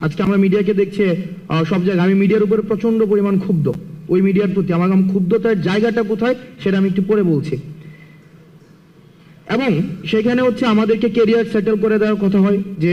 আজকে আমরা মিডিয়াকে দেখছে সব জায়গায়, আমি মিডিয়ার উপরে প্রচন্ড পরিমাণ ক্ষুব্ধ। ওই মিডিয়ার প্রতি আমার ক্ষুব্ধতার জায়গাটা কোথায় সেটা আমি একটু পরে বলছি। এবং সেখানে হচ্ছে আমাদেরকে কেরিয়ার সেটেল করে দেওয়ার কথা হয় যে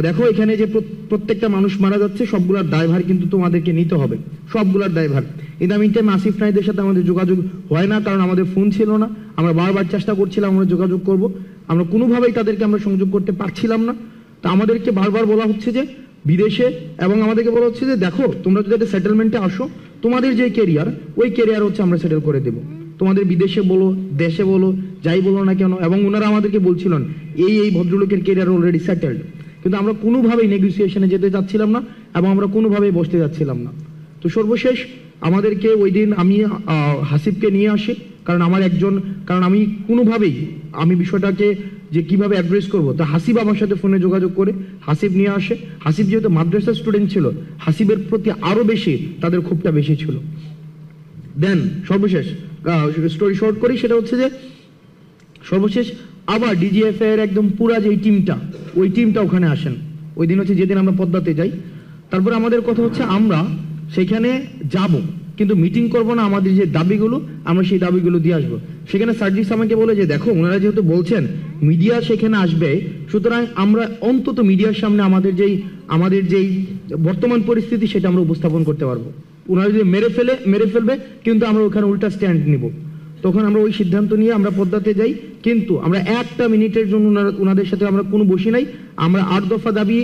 দেখো এখানে যে প্রত্যেকটা মানুষ মারা যাচ্ছে সবগুলার দায়ভার কিন্তু তোমাদেরকে নিতে হবে, সবগুলার দায়ভার। কিন্তু আমি টাইম আসিফ নাহিদের সাথে আমাদের যোগাযোগ হয় না, কারণ আমাদের ফোন ছিল না। আমরা বারবার চেষ্টা করছিলাম আমরা যোগাযোগ করব, আমরা কোনোভাবেই তাদেরকে আমরা সংযোগ করতে পারছিলাম না। তো আমাদেরকে বারবার বলা হচ্ছে যে বিদেশে, এবং আমাদেরকে বলা হচ্ছে যে দেখো তোমরা যদি একটা সেটেলমেন্টে আসো, তোমাদের যে কেরিয়ার ওই কেরিয়ার হচ্ছে আমরা সেটেল করে দেবো, তোমাদের বিদেশে বলো দেশে বলো যাই বলো না কেন। এবং ওনারা আমাদেরকে বলছিলেন এই ভদ্রলোকের কেরিয়ার অলরেডি সেটেলড, কিন্তু আমরা কোনোভাবেই নেগোসিয়েশনে যেতে চাচ্ছিলাম না এবং আমরা কোনোভাবেই বসতে যাচ্ছিলাম না। তো সর্বশেষ আমাদেরকে ওই দিন আমি হাসিবকে নিয়ে আসি, কারণ আমি কোনোভাবেই আমি বিষয়টাকে যে কিভাবে অ্যাড্রেস করবো, তা হাসিব আমার সাথে ফোনে যোগাযোগ করে হাসিব নিয়ে আসে। হাসিব যেহেতু মাদ্রাসার স্টুডেন্ট ছিল, হাসিবের প্রতি আরো বেশি তাদের ক্ষোভটা বেশি ছিল। দেন সর্বশেষ স্টোরি শর্ট করি, সেটা হচ্ছে যে সর্বশেষ আবার ডিজিএফ এর একদম পুরা যে টিমটা, ওই টিমটা ওখানে আসেন। ওই দিন হচ্ছে যেদিন আমরা পদ্মাতে যাই। তারপর আমাদের কথা হচ্ছে আমরা সেখানে যাব, কিন্তু মিটিং করব না, আমাদের যে দাবিগুলো আমরা সেই দাবিগুলো দিয়ে আসবো। সেখানে সার্জিস আমাকে বলে যে দেখো ওনারা যেহেতু বলছেন মিডিয়া সেখানে আসবে, সুতরাং আমরা অন্তত মিডিয়ার সামনে আমাদের যেই বর্তমান পরিস্থিতি সেটা আমরা উপস্থাপন করতে পারবো। ওনারা যদি মেরে ফেলবে কিন্তু আমরা ওখানে উল্টা স্ট্যান্ড নিব। তখন আমরা ওই সিদ্ধান্ত নিয়ে আমরা পদ্মাতে যাই, কিন্তু আমরা একটা মিনিটের জন্য ওনাদের সাথে আমরা কোনো বসি নাই। আমরা 8 দফা দাবি,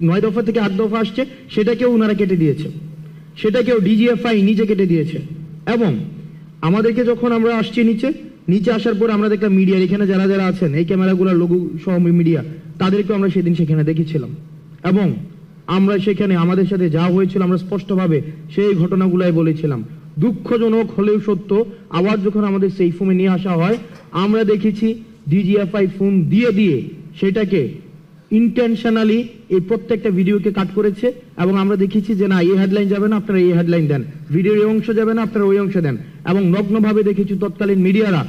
9 দফা থেকে 8 দফা আসছে, সেটাকেও ওনারা কেটে দিয়েছে, সেটাকেও ডিজিএফআই নিজে কেটে দিয়েছে। এবং আমাদেরকে যখন আমরা আসছি নিচে আসার পর আমরা দেখলাম মিডিয়ার এখানে যারা যারা আছেন এই ক্যামেরাগুলোর লোগো সহ মিডিয়া, তাদেরকেও আমরা সেদিন সেখানে দেখেছিলাম। এবং আমরা সেখানে আমাদের সাথে যা হয়েছিল আমরা স্পষ্টভাবে সেই ঘটনাগুলাই বলেছিলাম। দুঃখজনক হলেও সত্য, আবার যখন আমাদের সেই ফোনে নিয়ে আসা হয় আমরা দেখেছি ডিজিএফআই ফোন দিয়ে সেটাকে ইন্টেনশনালি এই প্রত্যেকটা ভিডিওকে কাট করেছে। এবং আমরা দেখেছি যে না এই হেডলাইন যাবে না, আপনারা এই হেডলাইন দেন, ভিডিওর এই অংশ যাবে না, আপনারা ওই অংশ দেন। এবং নগ্নভাবে দেখেছি তৎকালীন মিডিয়ারা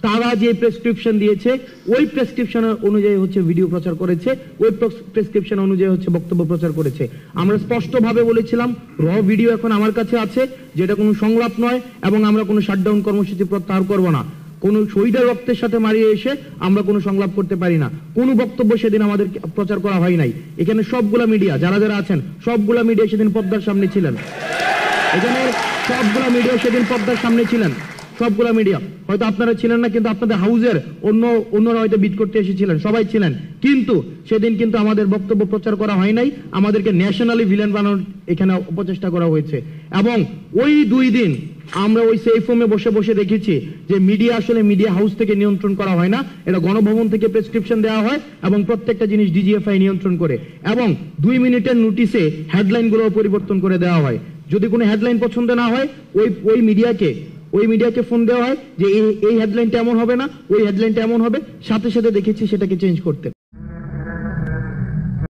তারা যে প্রেসক্রিপশন দিয়েছে ওই প্রেসক্রিপশন অনুযায়ী হচ্ছে ভিডিও প্রচার করেছে, ওই প্রেসক্রিপশন অনুযায়ী হচ্ছে বক্তব্য প্রচার করেছে। আমরা স্পষ্টভাবে বলেছিলাম র ভিডিও এখন আমার কাছে আছে, যেটা কোনো সংলাপ নয়, এবং আমরা কোনো শাটডাউন কর্মসূচি প্রত্যাহার করব না। কোনো শহীদের রক্তের সাথে মারিয়ে এসে আমরা কোনো সংলাপ করতে পারি না। কোনো বক্তব্য সেদিন আমাদের প্রচার করা হয় নাই। এখানে সবগুলা মিডিয়া যারা যারা আছেন সবগুলা মিডিয়া সেদিন পর্দার সামনে ছিলেন। এখানে সবগুলা মিডিয়া সেদিন পর্দার সামনে ছিলেন, সবগুলা মিডিয়া। হয়তো আপনারা ছিলেন না, কিন্তু আপনাদের হাউজের অন্যরা হয়তো বিট করতে এসেছিলেন, সবাই ছিলেন। কিন্তু সেদিন কিন্তু আমাদের বক্তব্য প্রচার করা হয় নাই, আমাদেরকে ন্যাশনালি ভিলেন বানানোর এখানে অপচেষ্টা করা হয়েছে। এবং ওই 2 দিন আমরা ওই সেফ হোমে বসে বসে দেখেছি যে মিডিয়া আসলে মিডিয়া হাউস থেকে নিয়ন্ত্রণ করা হয় না, এটা গণভবন থেকে প্রেসক্রিপশন দেওয়া হয় এবং প্রত্যেকটা জিনিস ডিজিএফআই নিয়ন্ত্রণ করে। এবং 2 মিনিটের নোটিশে হেডলাইনগুলো পরিবর্তন করে দেওয়া হয়। যদি কোনো হেডলাইন পছন্দ না হয় ওই মিডিয়াকে ফোন দেওয়া হয় যে এই হেডলাইনটা এমন হবে না, ওই হেডলাইনটা এমন হবে, সাথে সাথে দেখেছি সেটাকে চেঞ্জ করতে।